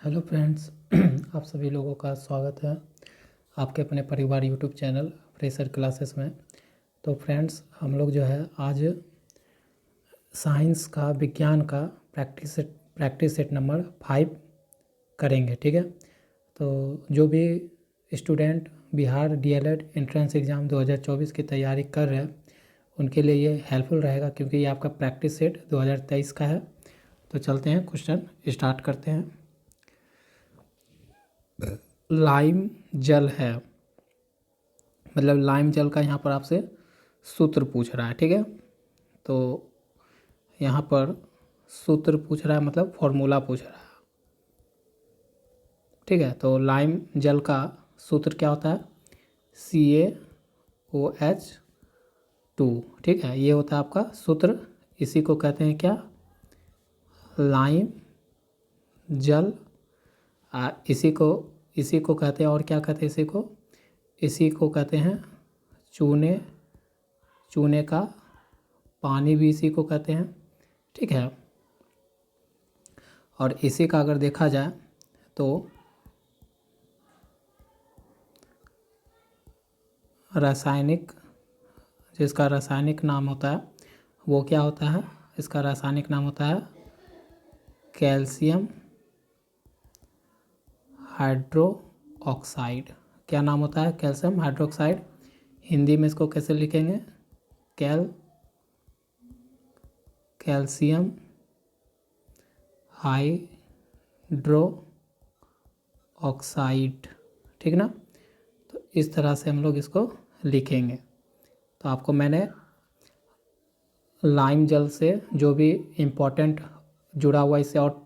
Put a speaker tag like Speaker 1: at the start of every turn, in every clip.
Speaker 1: Hello friends आप सभी लोगों का स्वागत है आपके अपने परिवार यूट्यूब चैनल फ्रेशर क्लासेस में। तो फ्रेंड्स हम लोग जो है आज साइंस का विज्ञान का प्रैक्टिस सेट नंबर 5 करेंगे, ठीक है। तो जो भी student Bihar DElEd entrance exam 2024 की तैयारी कर रहे हैं उनके लिए ये हेल्पफुल रहेगा, क्योंकि ये आपका प्रैक्टिस सेट 2023 का है। तो चलते हैं, क्वेश्चन स्टार्ट करते हैं। लाइम जल है, मतलब लाइम जल का यहाँ पर आपसे सूत्र पूछ रहा है, ठीक है। तो यहाँ पर सूत्र पूछ रहा है, मतलब फॉर्मूला पूछ रहा है, ठीक है। तो लाइम जल का सूत्र क्या होता है? CaOH2, ठीक है। ये होता है आपका सूत्र। इसी को कहते हैं क्या? लाइम जल। इसी को कहते हैं, और क्या कहते हैं इसी को कहते हैं चूने का पानी भी इसी को कहते हैं, ठीक है। और इसी का अगर देखा जाए तो रासायनिक, जिसका रासायनिक नाम होता है वो क्या होता है? इसका रासायनिक नाम होता है कैल्शियम हाइड्रोक्साइड। क्या नाम होता है? Calcium hydroxide. हिंदी में इसको कैसे लिखेंगे? कैल्शियम हाइड्रोक्साइड, ठीक ना। तो इस तरह से हम लोग इसको लिखेंगे। तो आपको मैंने लाइम जल से जो भी इम्पोर्टेंट जुड़ा हुआ इससे और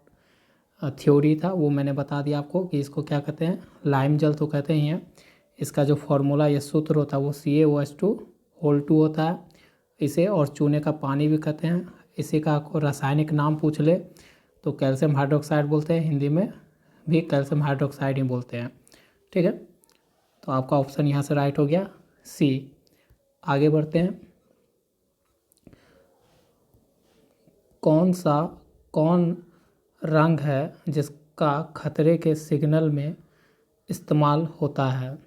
Speaker 1: थ्योरी था वो मैंने बता दिया आपको कि इसको क्या कहते हैं। लाइम जल तो कहते ही हैं। इसका जो फॉर्मूला या सूत्र होता है वो CaOH2 होता है। इसे और चूने का पानी भी कहते हैं। इसी का आपको रासायनिक नाम पूछ ले तो कैल्शियम हाइड्रोक्साइड बोलते हैं, हिंदी में भी कैल्शियम हाइड्रोक्साइड ही बोलते हैं, ठीक है। तो आपका ऑप्शन यहाँ से राइट हो गया, सी। आगे बढ़ते हैं। कौन रंग है जिसका खतरे के सिग्नल में इस्तेमाल होता है?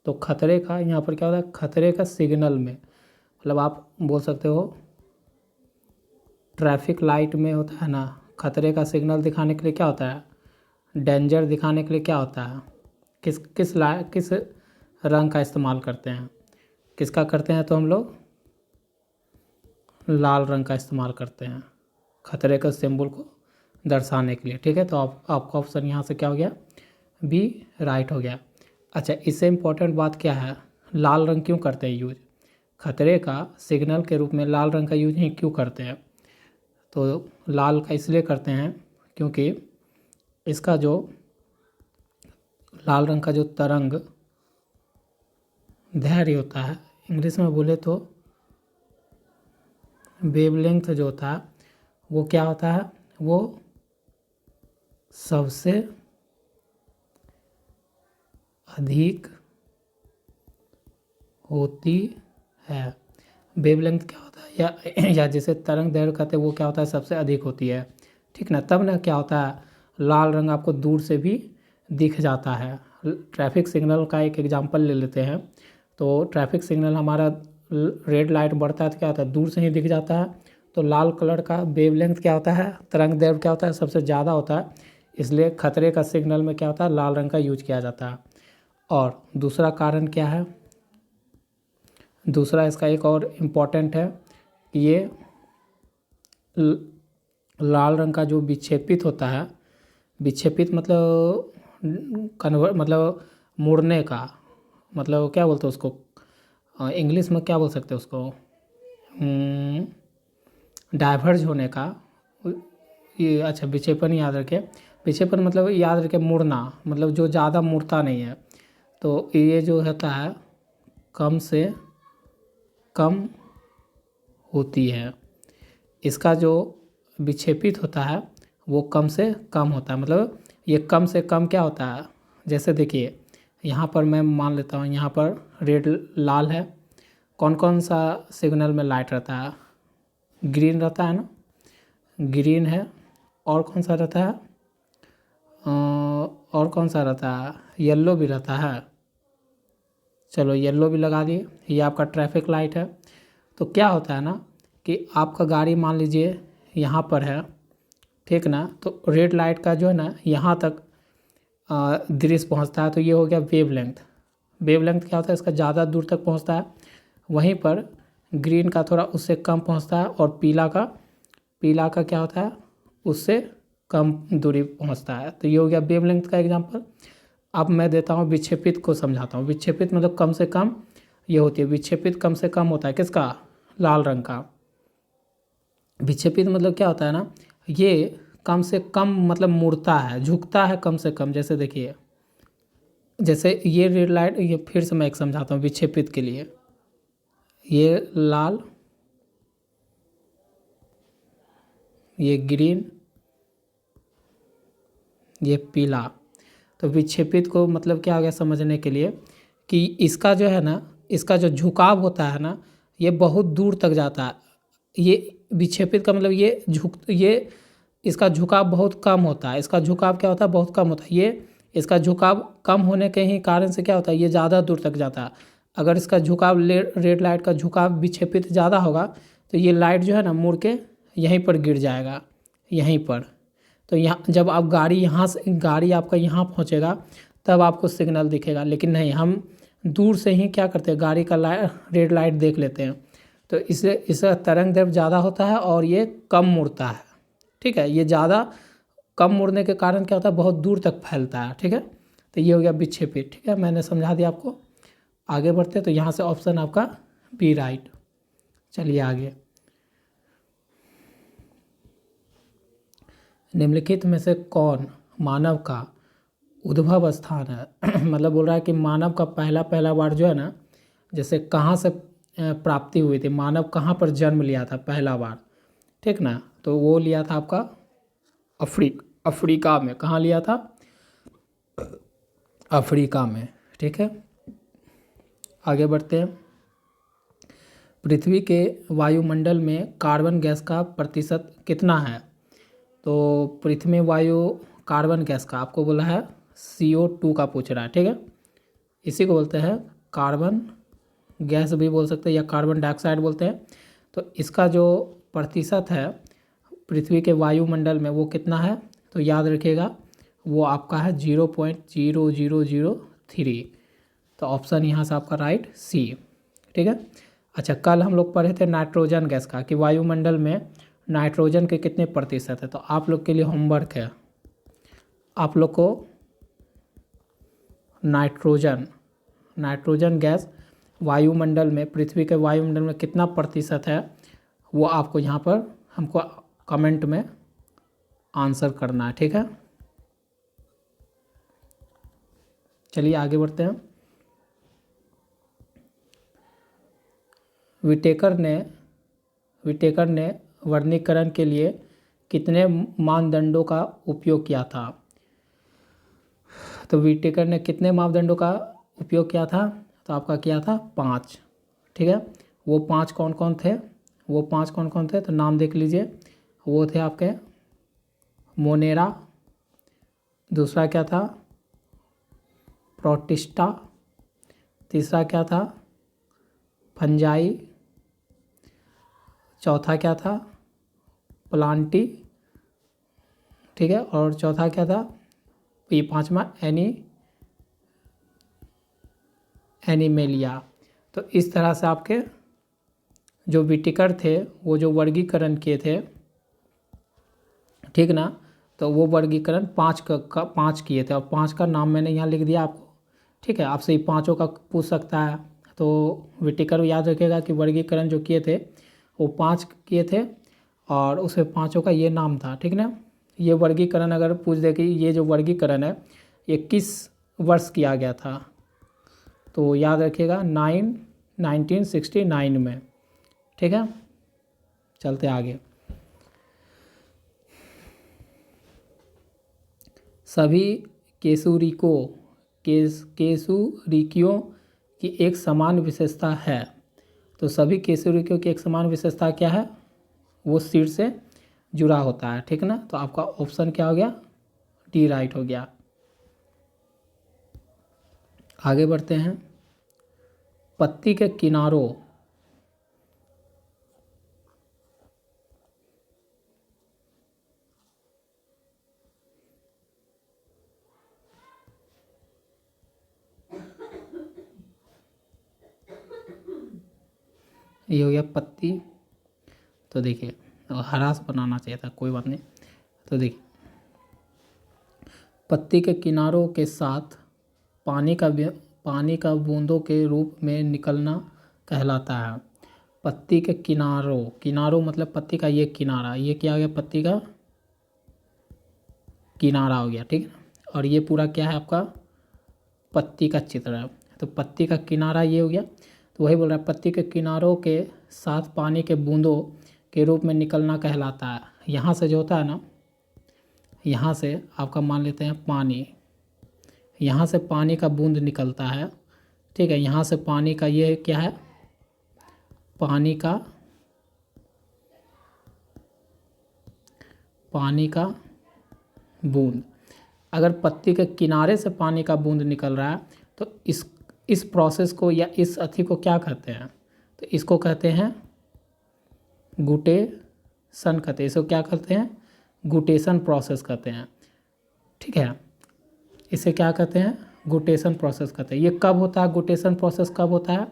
Speaker 1: तो खतरे का यहाँ पर क्या होता है? खतरे का सिग्नल में, मतलब आप बोल सकते हो ट्रैफिक लाइट में होता है ना, खतरे का सिग्नल दिखाने के लिए क्या होता है? डेंजर दिखाने के लिए क्या होता है? किस रंग का इस्तेमाल करते हैं? किसका करते हैं? तो हम लोग लाल रंग का इस्तेमाल करते हैं खतरे का सिंबल को दर्शाने के लिए, ठीक है। तो आपका ऑप्शन यहाँ से क्या हो गया? बी राइट हो गया। अच्छा, इससे इम्पोर्टेंट बात क्या है? लाल रंग क्यों करते हैं यूज? खतरे का सिग्नल के रूप में लाल रंग का यूज ही क्यों करते हैं? तो लाल का इसलिए करते हैं क्योंकि इसका जो लाल रंग का जो तरंग दैर्घ्य होता है, इंग्लिश में बोले तो वेवलेंथ जो होता है वो क्या होता है? वो सबसे अधिक होती है। वेवलेंथ क्या होता है, या जिसे तरंग दैर्घ्य कहते हैं वो क्या होता है? सबसे अधिक होती है, ठीक ना। तब ना क्या होता है, लाल रंग आपको दूर से भी दिख जाता है। ट्रैफिक सिग्नल का एक एग्जांपल ले लेते हैं। तो ट्रैफिक सिग्नल हमारा रेड लाइट बढ़ता है तो क्या होता है? दूर से ही दिख जाता है। तो लाल कलर का वेवलेंथ क्या होता है? तरंग दैर्घ्य क्या होता है? सबसे ज़्यादा होता है। इसलिए खतरे का सिग्नल में क्या होता है? लाल रंग का यूज किया जाता है। और दूसरा कारण क्या है? दूसरा इसका एक और इम्पॉर्टेंट है कि ये लाल रंग का जो विक्षेपित होता है, विक्षेपित मतलब मतलब मुड़ने का, मतलब क्या बोलते हैं उसको? इंग्लिश में क्या बोल सकते हैं उसको? डाइवर्ज होने का। ये अच्छा, विक्षेपण याद रखें। विक्षेपण मतलब याद रखें मुड़ना, मतलब जो ज़्यादा मुड़ता नहीं है। तो ये जो होता है कम से कम होती है। इसका जो विक्षेपित होता है वो कम से कम होता है। मतलब ये कम से कम क्या होता है? जैसे देखिए यहाँ पर मैं मान लेता हूँ, यहाँ पर रेड लाल है। कौन कौन सा सिग्नल में लाइट रहता है? ग्रीन रहता है ना, ग्रीन है। और कौन सा रहता है? और कौन सा रहता है, येलो भी रहता है। चलो येलो भी लगा दिए। ये आपका ट्रैफिक लाइट है। तो क्या होता है ना कि आपका गाड़ी मान लीजिए यहाँ पर है, ठीक ना, तो रेड लाइट का जो है ना यहाँ तक दृश्य पहुँचता है, तो ये हो गया वेवलेंथ। वेवलेंथ क्या होता है, इसका ज़्यादा दूर तक पहुँचता है। वहीं पर ग्रीन का थोड़ा उससे कम पहुँचता है, और पीला का क्या होता है, उससे कम दूरी पहुँचता है। तो ये हो गया वेवलेंथ का एग्जांपल। अब मैं देता हूँ विक्षेपित को समझाता हूँ। विक्षेपित मतलब कम से कम ये होती है, विक्षेपित कम से कम होता है किसका, लाल रंग का। विक्षेपित मतलब क्या होता है ना, ये कम से कम मतलब मुड़ता है, झुकता है कम से कम। जैसे देखिए, जैसे ये रेड लाइट, ये फिर से मैं एक समझाता हूँ विक्षेपित के लिए। ये लाल, ये ग्रीन, ये पीला। तो विक्षेपित को मतलब क्या हो गया समझने के लिए, कि इसका जो है ना, इसका जो झुकाव होता है ना, ये बहुत दूर तक जाता है। ये विक्षेपित का मतलब ये इसका झुकाव बहुत कम होता है। इसका झुकाव क्या होता है, बहुत कम होता है। ये इसका झुकाव कम होने के ही कारण से क्या होता है, ये ज़्यादा दूर तक जाता है। अगर इसका झुकाव रेड लाइट का झुकाव विक्षेपित ज़्यादा होगा, तो ये लाइट जो है ना मुड़ के यहीं पर गिर जाएगा, यहीं पर। तो यहाँ जब आप गाड़ी आपका यहाँ पहुँचेगा, तब आपको सिग्नल दिखेगा। लेकिन नहीं, हम दूर से ही क्या करते हैं, गाड़ी का रेड लाइट देख लेते हैं। तो इसका तरंग दैर्घ्य ज़्यादा होता है और ये कम मुड़ता है। ठीक है, ये ज़्यादा कम मुड़ने के कारण क्या होता है, बहुत दूर तक फैलता है। ठीक है, तो ये हो गया विक्षेपित। ठीक है, मैंने समझा दिया आपको। आगे बढ़ते, तो यहाँ से ऑप्शन आपका बी राइट। चलिए आगे। निम्नलिखित में से कौन मानव का उद्भव स्थान है। मतलब बोल रहा है कि मानव का पहला बार जो है ना, जैसे कहाँ से प्राप्ति हुई थी, मानव कहाँ पर जन्म लिया था पहला बार, ठीक ना, तो वो लिया था आपका अफ्रीका में। कहाँ लिया था, अफ्रीका में। ठीक है, आगे बढ़ते हैं। पृथ्वी के वायुमंडल में कार्बन गैस का प्रतिशत कितना है। तो पृथ्वी में वायु कार्बन गैस का आपको बोला है CO2 का पूछ रहा है। ठीक है, इसी को बोलते हैं कार्बन गैस भी बोल सकते हैं, या कार्बन डाइऑक्साइड बोलते हैं। तो इसका जो प्रतिशत है पृथ्वी के वायुमंडल में, वो कितना है, तो याद रखिएगा वो आपका है 0.0003। तो ऑप्शन यहाँ से आपका राइट सी। ठीक है, अच्छा, कल हम लोग पढ़े थे नाइट्रोजन गैस का, कि वायुमंडल में नाइट्रोजन के कितने प्रतिशत है। तो आप लोग के लिए होमवर्क है, आप लोग को नाइट्रोजन गैस वायुमंडल में, पृथ्वी के वायुमंडल में कितना प्रतिशत है, वो आपको यहाँ पर हमको कमेंट में आंसर करना है। ठीक है, चलिए आगे बढ़ते हैं। विटेकर ने वर्गीकरण के लिए कितने मानदंडों का उपयोग किया था। तो विटेकर ने कितने मापदंडों का उपयोग किया था, तो आपका किया था 5। ठीक है, वो 5 कौन कौन थे, तो नाम देख लीजिए। वो थे आपके मोनेरा, दूसरा क्या था प्रोटिस्टा, तीसरा क्या था फंजाई, चौथा क्या था प्लांटी, ठीक है, और चौथा क्या था, ये पांचवा एनिमेलिया। तो इस तरह से आपके जो विटेकर थे वो जो वर्गीकरण किए थे, ठीक ना, तो वो वर्गीकरण 5 किए थे, और 5 का नाम मैंने यहाँ लिख दिया आपको। ठीक है, आपसे ये 5 का पूछ सकता है। तो विटेकर याद रखिएगा कि वर्गीकरण जो किए थे वो 5 किए थे, और उसमें 5 का ये नाम था। ठीक ना, ये वर्गीकरण अगर पूछ दे कि ये जो वर्गीकरण है ये किस वर्ष किया गया था, तो याद रखिएगा 1969 में। ठीक है, चलते आगे। सभी केसुरिकियों की एक समान विशेषता है। तो सभी केसुरिकियों की एक समान विशेषता क्या है, वो सिर से जुड़ा होता है। ठीक ना, तो आपका ऑप्शन क्या हो गया, डी राइट हो गया। आगे बढ़ते हैं। पत्ती के किनारों ये हो गया पत्ती। तो देखिए हरास बनाना चाहिए था, कोई बात नहीं। तो देखिए पत्ती के किनारों के साथ पानी का बूंदों के रूप में निकलना कहलाता है। पत्ती के किनारों, किनारों मतलब पत्ती का ये किनारा, ये क्या हो गया, पत्ती का किनारा हो गया, ठीक है ना। और ये पूरा क्या है आपका, पत्ती का चित्र है। तो पत्ती का किनारा ये हो गया। तो वही बोल रहा है पत्ती के किनारों के साथ पानी के बूंदों के रूप में निकलना कहलाता है। यहाँ से जो होता है ना, यहाँ से आपका मान लेते हैं पानी, यहाँ से पानी का बूंद निकलता है, ठीक है। यहाँ से पानी का ये क्या है, पानी का बूंद। अगर पत्ती के किनारे से पानी का बूंद निकल रहा है तो इस प्रोसेस को या इस अथी को क्या कहते हैं, तो इसको कहते हैं गुटेशन कहते हैं। इसको क्या कहते हैं, गुटेशन प्रोसेस कहते हैं, ठीक है। इसे क्या कहते हैं, गुटेशन प्रोसेस कहते हैं। ये कब होता है, गुटेशन प्रोसेस कब होता है,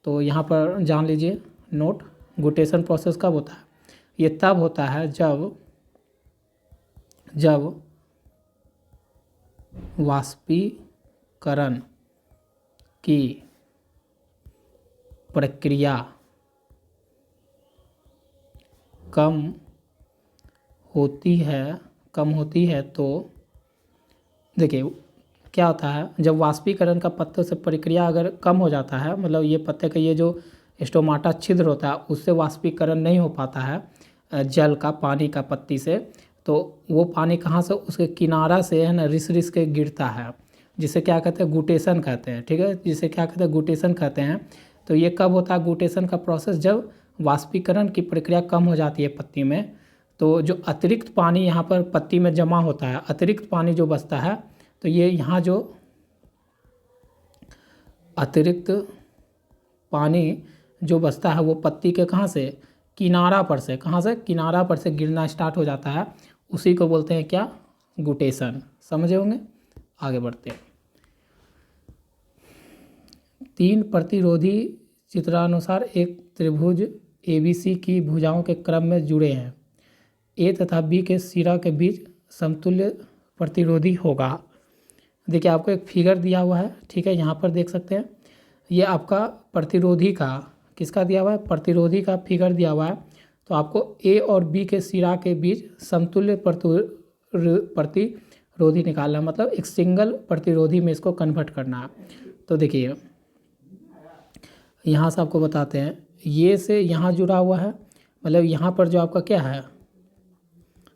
Speaker 1: तो यहाँ पर जान लीजिए नोट, गुटेशन प्रोसेस कब होता है। ये तब होता है जब वाष्पीकरण की प्रक्रिया कम होती है तो देखिए क्या होता है, जब वाष्पीकरण का पत्तों से प्रक्रिया अगर कम हो जाता है, मतलब ये पत्ते का ये जो स्टोमाटा छिद्र होता है उससे वाष्पीकरण नहीं हो पाता है जल का, पानी का पत्ती से, तो वो पानी कहाँ से, उसके किनारा से है ना रिस के गिरता है, जिसे क्या कहते हैं, गुटेशन कहते हैं, ठीक है। जिसे क्या कहते हैं, गुटेशन कहते हैं। तो ये कब होता है गुटेशन का प्रोसेस, जब वाष्पीकरण की प्रक्रिया कम हो जाती है पत्ती में, तो जो अतिरिक्त पानी यहाँ पर पत्ती में जमा होता है, अतिरिक्त पानी जो बचता है, तो ये यहाँ जो अतिरिक्त पानी जो बचता है वो पत्ती के कहाँ से, किनारा पर से, कहाँ से, किनारा पर से गिरना स्टार्ट हो जाता है। उसी को बोलते हैं क्या, गुटेशन। समझे होंगे। आगे बढ़ते हैं। 3 प्रतिरोधी चित्रानुसार एक त्रिभुज ABC की भुजाओं के क्रम में जुड़े हैं। A तथा B के सिरा के बीच समतुल्य प्रतिरोधी होगा। देखिए आपको एक फिगर दिया हुआ है, ठीक है, यहाँ पर देख सकते हैं। ये आपका प्रतिरोधी का, किसका दिया हुआ है, प्रतिरोधी का फिगर दिया हुआ है। तो आपको A और B के सिरा के बीच समतुल्य प्रतिरोधी निकालना है, मतलब एक सिंगल प्रतिरोधी में इसको कन्वर्ट करना है। तो देखिए यहाँ से आपको बताते हैं, ये से यहाँ जुड़ा हुआ है, मतलब यहाँ पर जो आपका क्या है,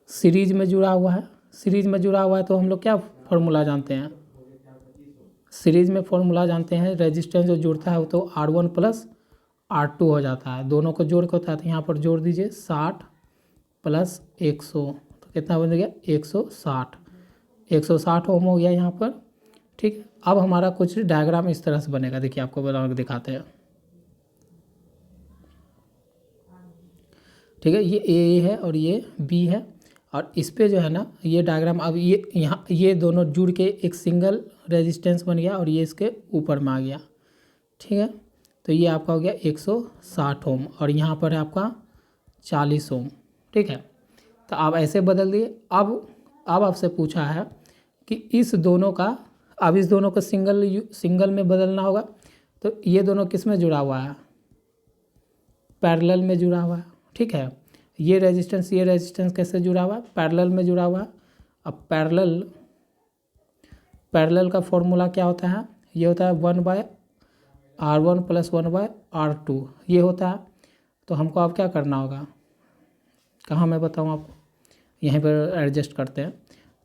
Speaker 1: सीरीज में जुड़ा हुआ है। सीरीज में जुड़ा हुआ है तो हम लोग क्या फॉर्मूला जानते हैं, सीरीज में फॉर्मूला जानते हैं, रेजिस्टेंस जो जुड़ता है वो तो R1 प्लस R2 हो जाता है। दोनों को जोड़ के होता है, तो यहाँ पर जोड़ दीजिए 60 प्लस 100, तो कितना बन गया 160, 160 ओम हो गया यहाँ पर, ठीक। अब हमारा कुछ डायग्राम इस तरह से बनेगा, देखिए आपको बना के दिखाते हैं, ठीक है। ये A है और ये B है, और इस पे जो है ना ये डायग्राम, अब ये यहाँ ये दोनों जुड़ के एक सिंगल रेजिस्टेंस बन गया और ये इसके ऊपर में आ गया, ठीक है। तो ये आपका हो गया 160 ओम और यहाँ पर है आपका 40 ओम, ठीक है। तो आप ऐसे बदल दिए। अब आपसे पूछा है कि इस दोनों का, अब इस दोनों को सिंगल में बदलना होगा। तो ये दोनों किस में जुड़ा हुआ है, पैरेलल में जुड़ा हुआ है, ठीक है। ये रेजिस्टेंस कैसे जुड़ा हुआ है, पैरेलल में जुड़ा हुआ है। अब पैरेलल का फॉर्मूला क्या होता है, ये होता है 1/R1 प्लस 1/R2 ये होता है। तो हमको अब क्या करना होगा, कहाँ मैं बताऊँ आपको, यहीं पर एडजस्ट करते हैं।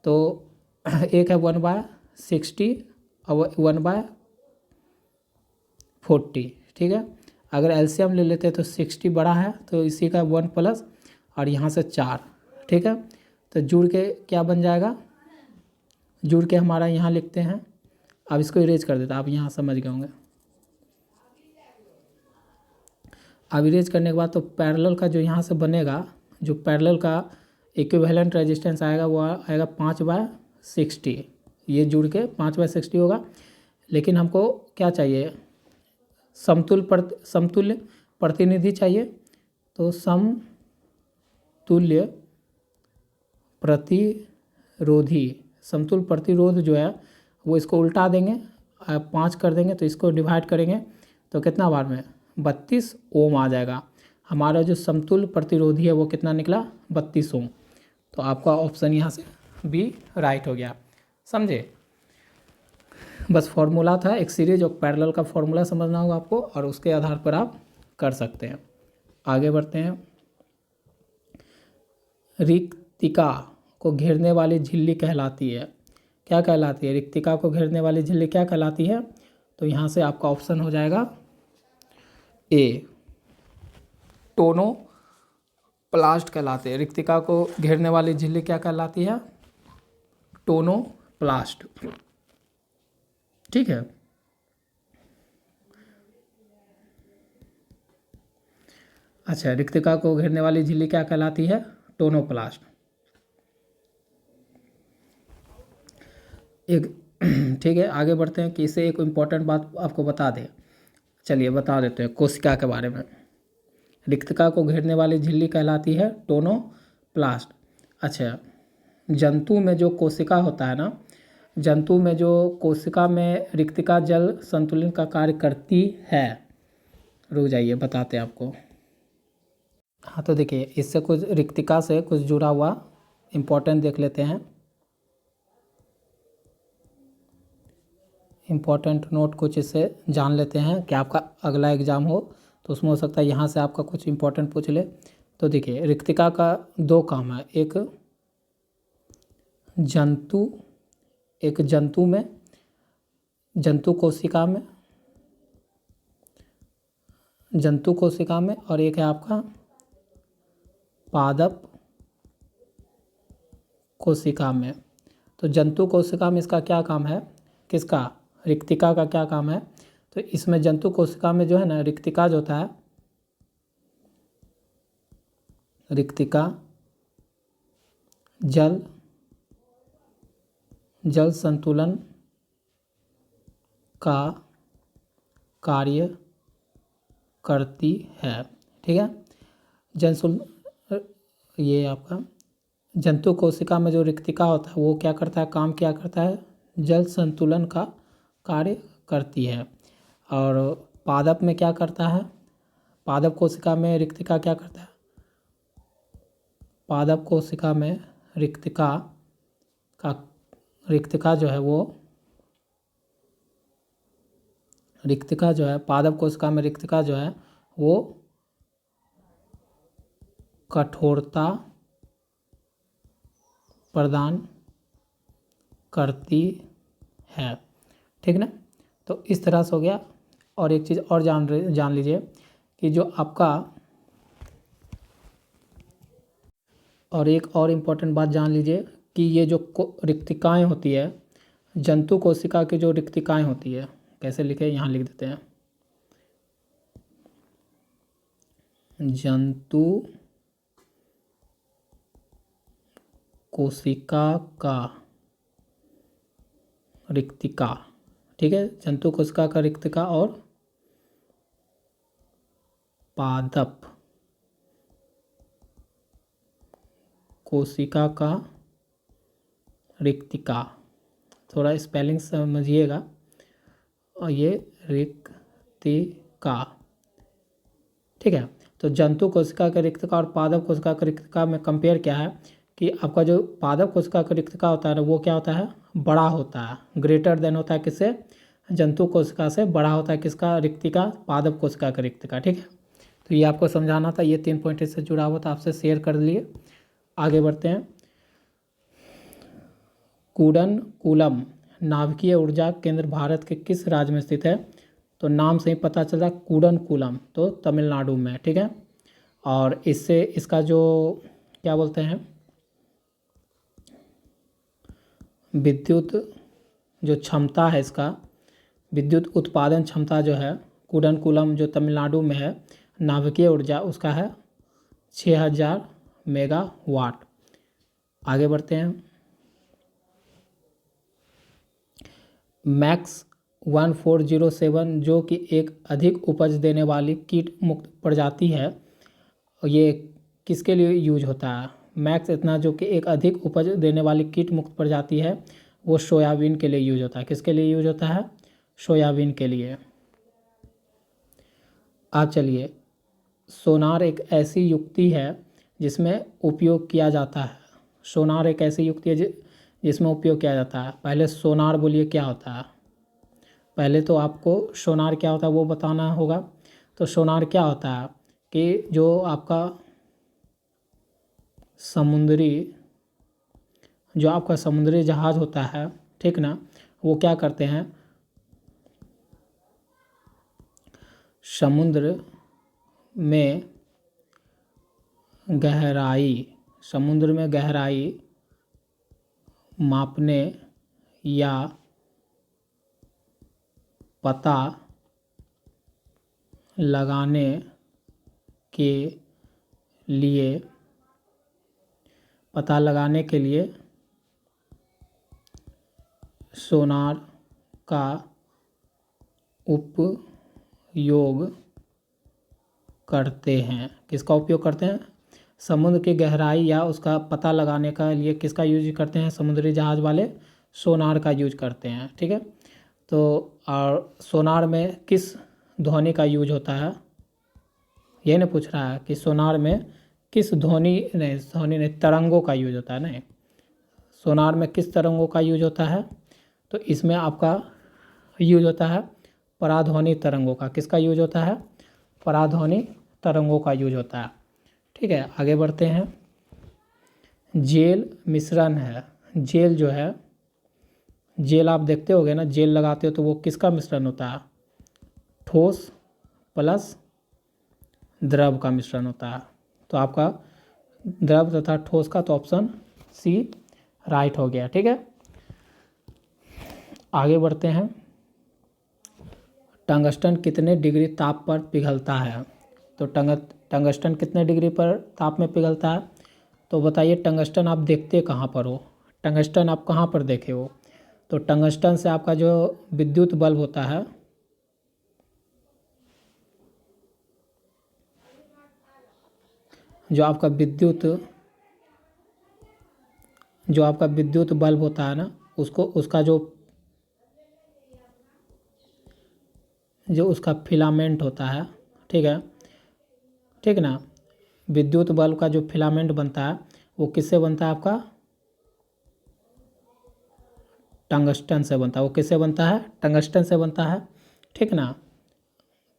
Speaker 1: तो एक है 1/60 और 1/40, ठीक है। अगर एलसीएम ले लेते हैं तो 60 बड़ा है, तो इसी का 1 प्लस और यहाँ से 4, ठीक है। तो जुड़ के क्या बन जाएगा, जुड़ के हमारा यहाँ लिखते हैं अब इसको इरेज कर देता, आप यहाँ समझ गए होंगे। अब इरेज करने के बाद तो पैरेलल का जो यहाँ से बनेगा, जो पैरेलल का इक्विवेलेंट रेजिस्टेंस आएगा वो आएगा 5/60। ये जुड़ के 5/60 होगा। लेकिन हमको क्या चाहिए, समतुल्य प्रतिनिधि चाहिए। तो समतुल्य प्रतिरोधी, समतुल्य प्रतिरोध जो है वो इसको उल्टा देंगे, 5 कर देंगे तो इसको डिवाइड करेंगे तो कितना बार में 32 ओम आ जाएगा। हमारा जो समतुल्य प्रतिरोधी है वो कितना निकला, 32 ओम। तो आपका ऑप्शन यहाँ से बी राइट हो गया, समझे। बस फॉर्मूला था, एक सीरीज और पैरेलल का फॉर्मूला समझना होगा आपको, और उसके आधार पर आप कर सकते हैं। आगे बढ़ते हैं। रिक्तिका को घेरने वाली झिल्ली कहलाती है, क्या कहलाती है, रिक्तिका को घेरने वाली झिल्ली क्या कहलाती है। तो यहाँ से आपका ऑप्शन हो जाएगा ए, टोनोप्लास्ट कहलाते हैं। रिक्तिका को घेरने वाली झिल्ली क्या कहलाती है, टोनोप्लास्ट, ठीक है। अच्छा, रिक्तिका को घेरने वाली झिल्ली क्या कहलाती है, टोनोप्लास्ट। एक ठीक है, आगे बढ़ते हैं कि इसे एक इम्पॉर्टेंट बात आपको बता दें। चलिए बता देते हैं कोशिका के बारे में। रिक्तिका को घेरने वाली झिल्ली कहलाती है टोनोप्लास्ट। अच्छा, जंतु में जो कोशिका होता है ना, जंतु में जो कोशिका में रिक्तिका जल संतुलन का कार्य करती है। रुक जाइए बताते हैं आपको। हाँ तो देखिए, इससे कुछ रिक्तिका से कुछ जुड़ा हुआ इम्पोर्टेंट देख लेते हैं। इम्पोर्टेंट नोट कुछ इससे जान लेते हैं कि आपका अगला एग्ज़ाम हो तो उसमें हो सकता है यहाँ से आपका कुछ इम्पोर्टेंट पूछ ले। तो देखिए, रिक्तिका का 2 काम है, एक जंतु में, जंतु कोशिका में, और एक है आपका पादप कोशिका में। तो जंतु कोशिका में इसका क्या काम है, किसका, रिक्तिका का क्या काम है। तो इसमें जंतु कोशिका में जो है ना, रिक्तिका जो होता है, रिक्तिका जल संतुलन का कार्य करती है, ठीक है। ये आपका जंतु कोशिका में जो रिक्तिका होता है वो क्या करता है, काम क्या करता है, जल संतुलन का कार्य करती है। और पादप में क्या करता है, पादप कोशिका में रिक्तिका क्या करता है, पादप कोशिका में रिक्तिका जो है वो, रिक्तिका जो है, पादप कोशिका में रिक्तिका जो है वो कठोरता प्रदान करती है, ठीक ना। तो इस तरह से हो गया। और एक चीज़ और जान लीजिए कि जो आपका, और एक और इम्पोर्टेंट बात जान लीजिए कि ये जो रिक्तिकाएँ होती है, जंतु कोशिका की जो रिक्तिकाएँ होती है, कैसे लिखे, यहाँ लिख देते हैं। जंतु कोशिका का रिक्तिका, ठीक है, जंतु कोशिका का रिक्तिका और पादप कोशिका का रिक्तिका, थोड़ा स्पेलिंग समझिएगा, और ये रिक्तिका, ठीक है। तो जंतु कोशिका का रिक्तिका और पादप कोशिका का रिक्तिका में कंपेयर क्या है कि आपका जो पादप कोशिका का रिक्तिका होता है ना, वो क्या होता है, बड़ा होता है, ग्रेटर देन होता है किससे, जंतु कोशिका से बड़ा होता है किसका, रिक्तिका, पादप कोशिका का रिक्तिका, ठीक है। तो ये आपको समझाना था, ये 3 पॉइंट इससे जुड़ा हुआ था, आपसे शेयर कर लिए। आगे बढ़ते हैं। कूडनकुलम नाभिकीय ऊर्जा केंद्र भारत के किस राज्य में स्थित है। तो नाम से ही पता चला, कूडनकुलम तो तमिलनाडु में, ठीक है। और इससे इसका जो क्या बोलते हैं, विद्युत जो क्षमता है इसका, विद्युत उत्पादन क्षमता जो है कुडनकुलम जो तमिलनाडु में है, नाभिकीय ऊर्जा उसका है 6000 मेगावाट। आगे बढ़ते हैं। मैक्स 1407 जो कि एक अधिक उपज देने वाली कीट मुक्त प्रजाति है, ये किसके लिए यूज होता है? मैक्स इतना जो कि एक अधिक उपज देने वाली कीट मुक्त प्रजाति है, वो सोयाबीन के लिए यूज होता है। किसके लिए यूज होता है? सोयाबीन के लिए। अब चलिए, सोनार एक ऐसी युक्ति है जिसमें उपयोग किया जाता है। सोनार एक ऐसी युक्ति है जिसमें उपयोग किया जाता है। पहले सोनार बोलिए क्या होता है? पहले तो आपको सोनार क्या होता है वो बताना होगा। तो सोनार क्या होता है कि जो आपका समुद्री जहाज़ होता है, ठीक ना, वो क्या करते हैं, समुद्र में गहराई मापने या पता लगाने के लिए सोनार का उपयोग करते हैं। किसका उपयोग करते हैं? समुद्र की गहराई या उसका पता लगाने का लिए किसका यूज करते हैं? समुद्री जहाज़ वाले सोनार का यूज करते हैं। ठीक है, तो और सोनार में किस ध्वनि का यूज होता है? ये नहीं पूछ रहा है कि सोनार में किस तरंगों का यूज होता है। नहीं, सोनार में किस तरंगों का यूज होता है? तो इसमें आपका यूज होता है पराध्वनि तरंगों का। किसका यूज होता है? पराध्वनि तरंगों का यूज होता है। ठीक है, आगे बढ़ते हैं। जेल मिश्रण है। जेल जो है, जेल आप देखते होगे ना, जेल लगाते हो तो वो किसका मिश्रण होता है? ठोस प्लस द्रव का मिश्रण होता है। तो आपका द्रव तथा ठोस का तो ऑप्शन सी राइट हो गया। ठीक है, आगे बढ़ते हैं। टंगस्टन कितने डिग्री ताप पर पिघलता है? तो टंगस्टन कितने डिग्री पर ताप में पिघलता है? तो बताइए, टंगस्टन आप देखते कहाँ पर हो? टंगस्टन आप कहाँ पर देखे हो? तो टंगस्टन से आपका जो विद्युत बल्ब होता है, जो आपका विद्युत बल्ब होता है ना, उसका जो उसका फिलामेंट होता है, ठीक है, ठीक ना, विद्युत बल्ब का जो फिलामेंट बनता है वो किससे बनता है? आपका टंगस्टन से बनता है। वो किससे बनता है? टंगस्टन से बनता है। ठीक ना,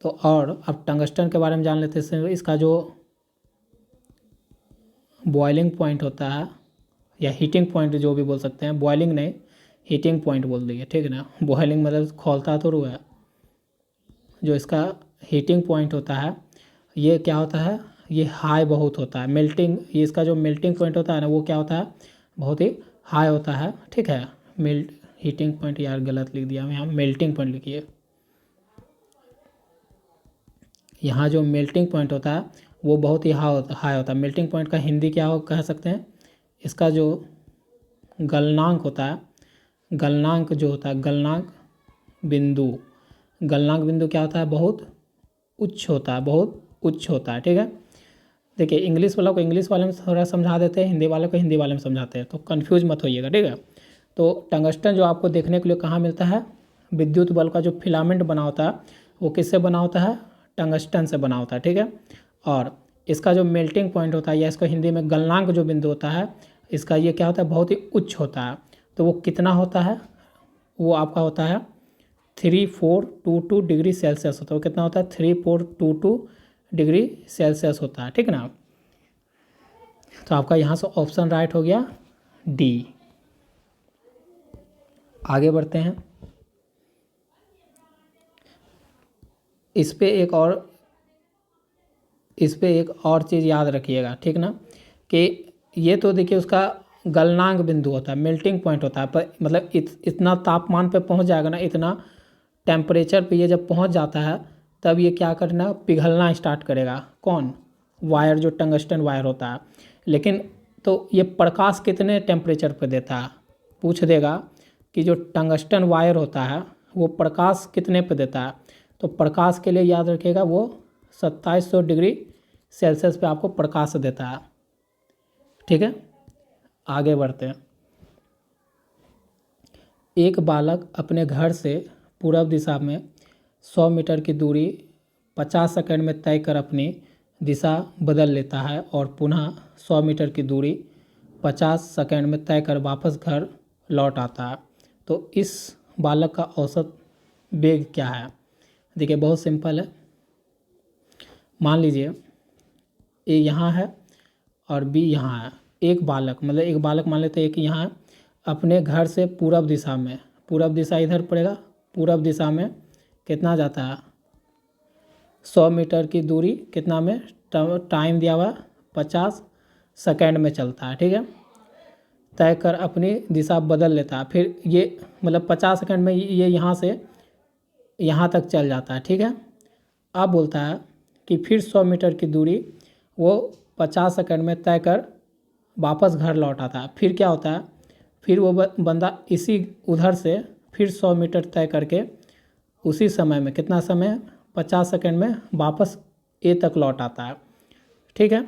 Speaker 1: तो और अब टंगस्टन के बारे में जान लेते हैं। इसका जो बॉइलिंग पॉइंट होता है या हीटिंग पॉइंट जो भी बोल सकते हैं, बॉइलिंग नहीं, हीटिंग पॉइंट बोल दिए। ठीक ना, बॉइलिंग मतलब खौलता तो रू है। जो इसका हीटिंग पॉइंट होता है, ये क्या होता है? ये हाई बहुत होता है। मेल्टिंग, ये इसका जो मेल्टिंग पॉइंट होता है ना, वो क्या होता है? बहुत ही हाई होता है। ठीक है, हीटिंग पॉइंट, यार गलत लिख दिया मैं, यहाँ मेल्टिंग पॉइंट लिखिए। यहाँ जो मेल्टिंग पॉइंट होता है वो बहुत ही हाई होता है। मेल्टिंग पॉइंट का हिंदी क्या हो कह सकते हैं? इसका जो गलनांक होता है, गलनांक जो होता है, गलनांक बिंदु क्या होता है? बहुत उच्च होता है, बहुत उच्च होता है। ठीक है, देखिए, इंग्लिश वालों को इंग्लिश वाले में थोड़ा समझा देते हैं, हिंदी वालों को हिंदी वाले में समझाते हैं, तो कन्फ्यूज मत होइएगा। ठीक है, तो टंगस्टन जो आपको देखने के लिए कहाँ मिलता है? विद्युत बल्ब का जो फिलामेंट बना होता है वो किससे बना होता है? टंगस्टन से बना होता है। ठीक है, और इसका जो मेल्टिंग पॉइंट होता है या इसको हिंदी में गलनांक जो बिंदु होता है, इसका ये क्या होता है? बहुत ही उच्च होता है। तो वो कितना होता है? वो आपका होता है 3422 डिग्री सेल्सियस होता है। वो कितना होता है? 3422 डिग्री सेल्सियस होता है। ठीक ना, तो आपका यहाँ से ऑप्शन राइट हो गया डी। आगे बढ़ते हैं। इस पे एक और चीज़ याद रखिएगा। ठीक ना, कि ये तो देखिए उसका गलनांक बिंदु होता है, मेल्टिंग पॉइंट होता है। पर मतलब इतना तापमान पे पहुंच जाएगा ना, इतना टेम्परेचर पे ये जब पहुंच जाता है तब ये क्या करना, पिघलना स्टार्ट करेगा। कौन? वायर, जो टंगस्टन वायर होता है। लेकिन तो ये प्रकाश कितने टेम्परेचर पे देता है, पूछ देगा कि जो टंगस्टन वायर होता है वो प्रकाश कितने पे देता है। तो प्रकाश के लिए याद रखिएगा वो 2700 डिग्री सेल्सियस पे आपको प्रकाश देता है। ठीक है, आगे बढ़ते हैं। एक बालक अपने घर से पूर्व दिशा में 100 मीटर की दूरी 50 सेकंड में तय कर अपनी दिशा बदल लेता है और पुनः 100 मीटर की दूरी 50 सेकंड में तय कर वापस घर लौट आता है। तो इस बालक का औसत वेग क्या है? देखिए बहुत सिंपल है। मान लीजिए ए यहाँ है और बी यहाँ है। एक बालक, मतलब एक बालक मान लेते हैं कि यहाँ है, अपने घर से पूरब दिशा में, पूरब दिशा इधर पड़ेगा, पूरब दिशा में कितना जाता है, 100 मीटर की दूरी कितना में, टाइम दिया हुआ 50 सेकेंड में चलता है। ठीक है, तय कर अपनी दिशा बदल लेता है। फिर ये मतलब 50 सेकेंड में ये यहाँ से यहाँ तक चल जाता है। ठीक है, अब बोलता है कि फिर 100 मीटर की दूरी वो 50 सेकेंड में तय कर वापस घर लौट आता है। फिर क्या होता है, फिर वो बंदा इसी उधर से फिर 100 मीटर तय करके उसी समय में, कितना समय, 50 सेकेंड में वापस ए तक लौट आता है। ठीक है,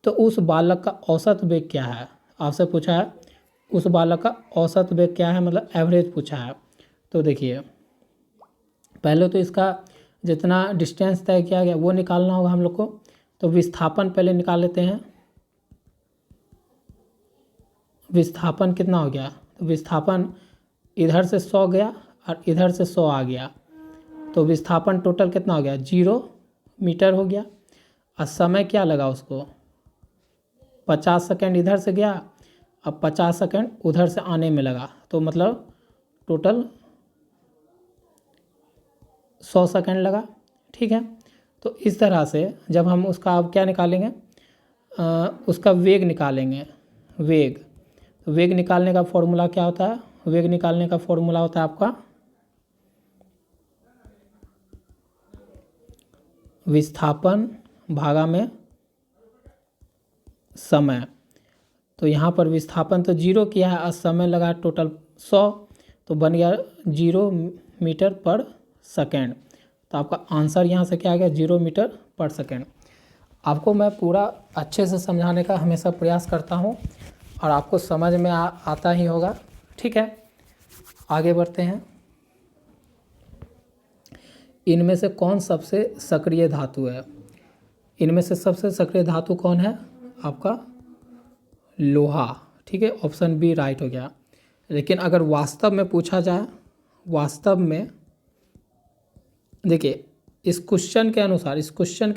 Speaker 1: तो उस बालक का औसत वेग क्या है, आपसे पूछा है उस बालक का औसत वेग क्या है, मतलब एवरेज पूछा है। तो देखिए पहले तो इसका जितना डिस्टेंस तय किया गया वो निकालना होगा हम लोग को। तो विस्थापन पहले निकाल लेते हैं। विस्थापन कितना हो गया, तो विस्थापन इधर से 100 गया और इधर से 100 आ गया, तो विस्थापन टोटल कितना हो गया, 0 मीटर हो गया। और समय क्या लगा उसको, 50 सेकेंड इधर से गया, अब 50 सेकेंड उधर से आने में लगा, तो मतलब टोटल 100 सेकेंड लगा। ठीक है, तो इस तरह से जब हम उसका अब क्या निकालेंगे, उसका वेग निकालेंगे। वेग निकालने का फॉर्मूला क्या होता है, वेग निकालने का फॉर्मूला होता है आपका विस्थापन भागा में समय। तो यहाँ पर विस्थापन तो 0 किया है और समय लगा टोटल 100, तो बन गया 0 मीटर पर सेकेंड। तो आपका आंसर यहाँ से क्या आ गया, 0 मीटर पर सेकेंड। आपको मैं पूरा अच्छे से समझाने का हमेशा प्रयास करता हूँ और आपको समझ में आता ही होगा। ठीक है, आगे बढ़ते हैं। इनमें से कौन सबसे सक्रिय धातु है? इनमें से सबसे सक्रिय धातु कौन है, आपका लोहा। ठीक है, ऑप्शन बी राइट हो गया। लेकिन अगर वास्तव में पूछा जाए, वास्तव में देखिए इस क्वेश्चन के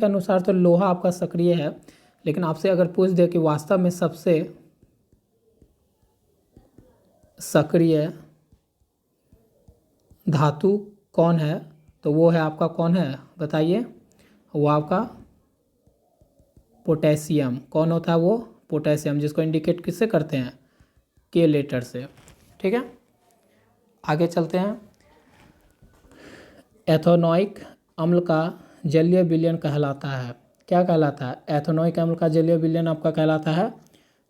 Speaker 1: अनुसार तो लोहा आपका सक्रिय है। लेकिन आपसे अगर पूछ दे कि वास्तव में सबसे सक्रिय धातु कौन है, तो वो है आपका, कौन है बताइए, वो आपका पोटेशियम। कौन होता है वो, पोटेशियम, जिसको इंडिकेट किससे करते हैं, के लेटर से। ठीक है, आगे चलते हैं। एथेनोइक अम्ल का जलीय विलयन कहलाता है, क्या कहलाता है, एथेनोइक अम्ल का जलीय विलयन आपका कहलाता है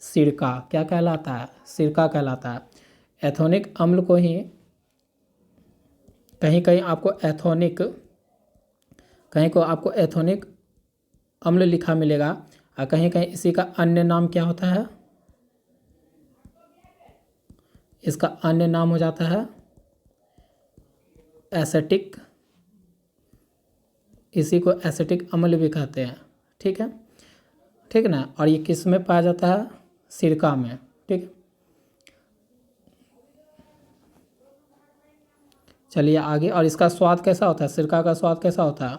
Speaker 1: सिरका। क्या कहलाता है, सिरका कहलाता है। एथेनोइक अम्ल को ही कहीं कहीं आपको एथेनोइक अम्ल लिखा मिलेगा और कहीं कहीं इसी का अन्य नाम क्या होता है, इसका अन्य नाम हो जाता है एसेटिक, इसी को एसिटिक अम्ल भी कहते हैं। ठीक है, ठीक ना, और ये किस में पाया जाता है, सिरका में। ठीक, चलिए आगे। और इसका स्वाद कैसा होता है, सिरका का स्वाद कैसा होता है,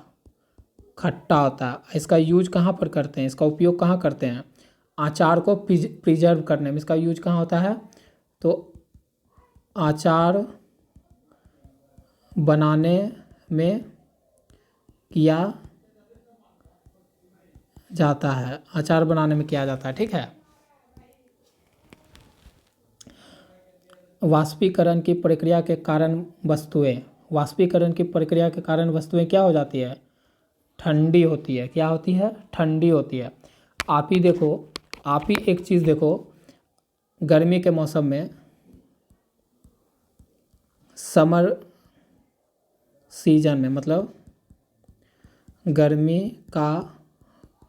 Speaker 1: खट्टा होता है। इसका यूज कहाँ पर करते हैं, इसका उपयोग कहाँ करते हैं, अचार को प्रिजर्व करने में इसका यूज कहाँ होता है, तो अचार बनाने में किया जाता है, अचार बनाने में किया जाता है। ठीक है, वाष्पीकरण की प्रक्रिया के कारण वस्तुएं, वाष्पीकरण की प्रक्रिया के कारण वस्तुएं क्या हो जाती है? ठंडी होती है। क्या होती है? ठंडी होती है। आप ही देखो, आप ही एक चीज़ देखो, गर्मी के मौसम में, समर सीजन में, मतलब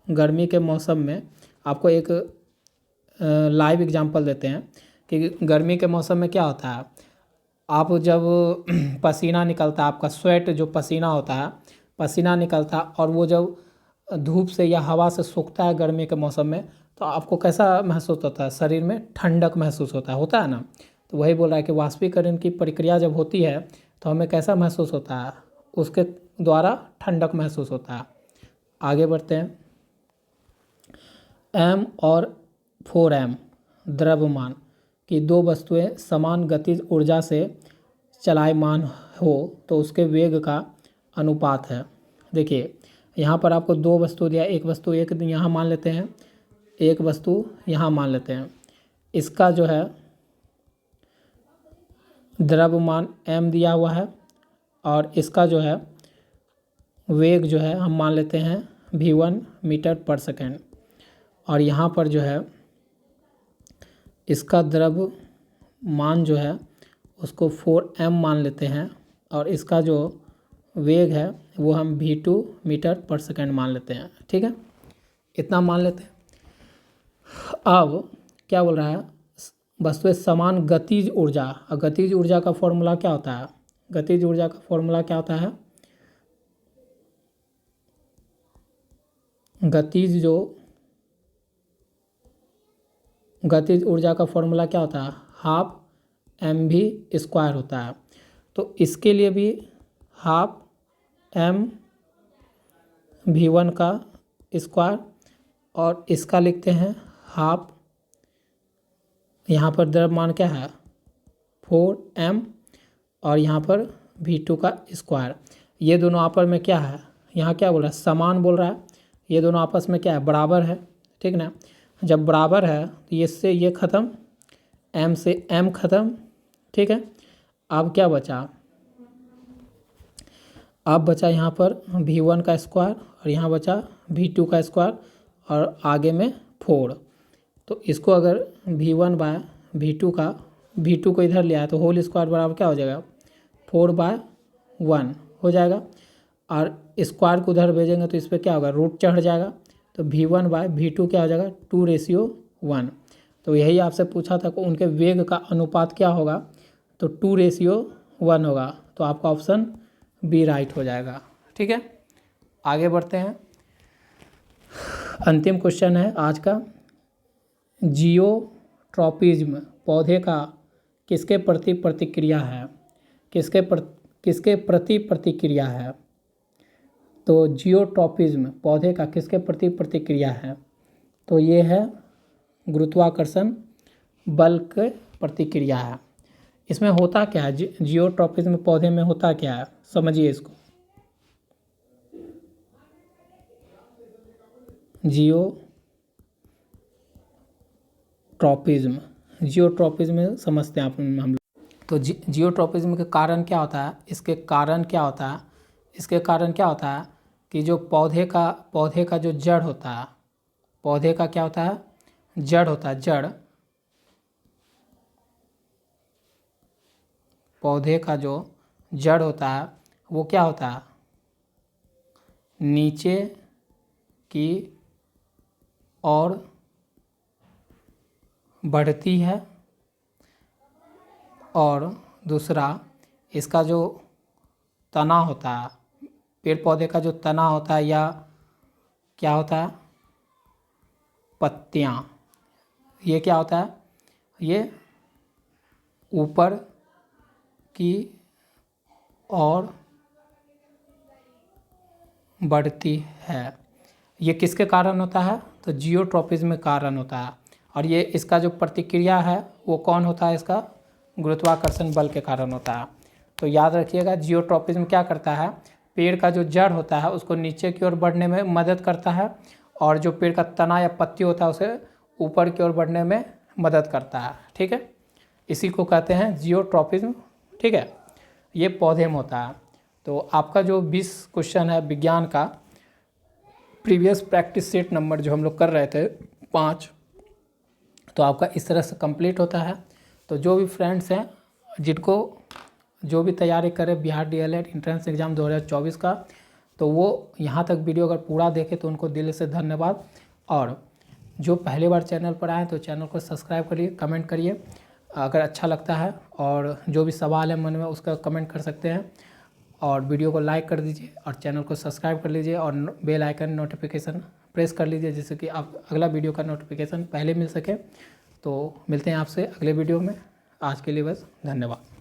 Speaker 1: गर्मी के मौसम में आपको एक लाइव एग्जांपल देते हैं कि गर्मी के मौसम में क्या होता है। आप जब पसीना निकलता है, आपका स्वेट जो पसीना होता है, पसीना निकलता है और वो जब धूप से या हवा से सूखता है गर्मी के मौसम में, तो आपको कैसा महसूस होता है? शरीर में ठंडक महसूस होता है ना। तो वही बोल रहा है कि वाष्पीकरण की प्रक्रिया जब होती है तो हमें कैसा महसूस होता है? उसके द्वारा ठंडक महसूस होता है। आगे बढ़ते हैं। m और 4m द्रव्यमान की दो वस्तुएं समान गतिज ऊर्जा से चलायमान हो तो उसके वेग का अनुपात है। देखिए यहाँ पर आपको दो वस्तु दिया, एक वस्तु एक यहाँ मान लेते हैं, एक वस्तु यहाँ मान लेते हैं। इसका जो है द्रव्यमान m दिया हुआ है और इसका जो है वेग जो है हम मान लेते हैं v1 मीटर पर सेकेंड। और यहाँ पर जो है इसका द्रव्यमान जो है उसको 4m मान लेते हैं और इसका जो वेग है वो हम v2 मीटर पर सेकेंड मान लेते हैं। ठीक है, इतना मान लेते हैं। अब क्या बोल रहा है? वस्तुएं समान गतिज ऊर्जा, और गतिज ऊर्जा का फॉर्मूला क्या होता है? गतिज ऊर्जा का फॉर्मूला क्या होता है? गतिज ऊर्जा का फॉर्मूला क्या होता है? हाफ mv² होता है। तो इसके लिए भी हाफ mv1 का स्क्वायर और इसका लिखते हैं हाफ, यहाँ पर द्रव्यमान क्या है 4m और यहाँ पर v2 का स्क्वायर। ये दोनों आपस में क्या है? यहाँ क्या बोल रहा है? समान बोल रहा है। ये दोनों आपस में क्या है? बराबर है। ठीक ना। जब बराबर है तो ये से ये ख़त्म, m से m ख़त्म। ठीक है, अब क्या बचा? अब बचा यहाँ पर v1 का स्क्वायर और यहाँ बचा v2 का स्क्वायर और आगे में 4। तो इसको अगर v1/v2 का, v2 को इधर लिया है तो होल स्क्वायर बराबर क्या हो जाएगा? 4/1 हो जाएगा। और स्क्वायर को उधर भेजेंगे तो इस पर क्या होगा? रूट चढ़ जाएगा। तो v1/v2 क्या हो जाएगा? 2:1। तो यही आपसे पूछा था कि उनके वेग का अनुपात क्या होगा? तो 2:1 होगा। तो आपका ऑप्शन बी राइट हो जाएगा। ठीक है, आगे बढ़ते हैं। अंतिम क्वेश्चन है आज का। जियोट्रॉपिज्म पौधे का किसके प्रति प्रतिक्रिया है? किसके प्रति प्रतिक्रिया है? तो जियोट्रॉपिज्म पौधे का किसके प्रति प्रतिक्रिया है? तो ये है गुरुत्वाकर्षण बल के प्रतिक्रिया है। इसमें होता क्या है? जियोट्रॉपिज्म पौधे में होता क्या है? समझिए इसको। जियोट्रॉपिज्म समझते हैं आप हम लोग। तो जियोट्रॉपिज्म के कारण क्या होता है? इसके कारण क्या होता है? इसके कारण क्या होता है कि जो पौधे का जो जड़ होता है, पौधे का क्या होता है? जड़ होता है। जड़, पौधे का जो जड़ होता है वो क्या होता है? नीचे की ओर बढ़ती है। और दूसरा, इसका जो तना होता है, पेड़ पौधे का जो तना होता है या क्या होता है? पत्तियाँ, ये क्या होता है? ये ऊपर की ओर बढ़ती है। ये किसके कारण होता है? तो जियोट्रॉपिज्म के कारण होता है। और ये इसका जो प्रतिक्रिया है वो कौन होता है? इसका गुरुत्वाकर्षण बल के कारण होता है। तो याद रखिएगा, जियोट्रॉपिज्म क्या करता है? पेड़ का जो जड़ होता है उसको नीचे की ओर बढ़ने में मदद करता है और जो पेड़ का तना या पत्ती होता है उसे ऊपर की ओर बढ़ने में मदद करता है। ठीक है, इसी को कहते हैं जियोट्रॉपिज्म, ठीक है। ये पौधे में होता है। तो आपका जो 20 क्वेश्चन है विज्ञान का, प्रीवियस प्रैक्टिस सेट नंबर जो हम लोग कर रहे थे 5, तो आपका इस तरह से कंप्लीट होता है। तो जो भी फ्रेंड्स हैं जिनको जो भी तैयारी करें बिहार डीएलएड एंट्रेंस एग्ज़ाम 2024 का, तो वो यहाँ तक वीडियो अगर पूरा देखे तो उनको दिल से धन्यवाद। और जो पहली बार चैनल पर आए तो चैनल को सब्सक्राइब करिए, कमेंट करिए अगर अच्छा लगता है, और जो भी सवाल है मन में उसका कमेंट कर सकते हैं, और वीडियो को लाइक कर दीजिए और चैनल को सब्सक्राइब कर लीजिए और बेल आइकन नोटिफिकेशन प्रेस कर लीजिए, जिससे कि आप अगला वीडियो का नोटिफिकेशन पहले मिल सके। तो मिलते हैं आपसे अगले वीडियो में। आज के लिए बस, धन्यवाद।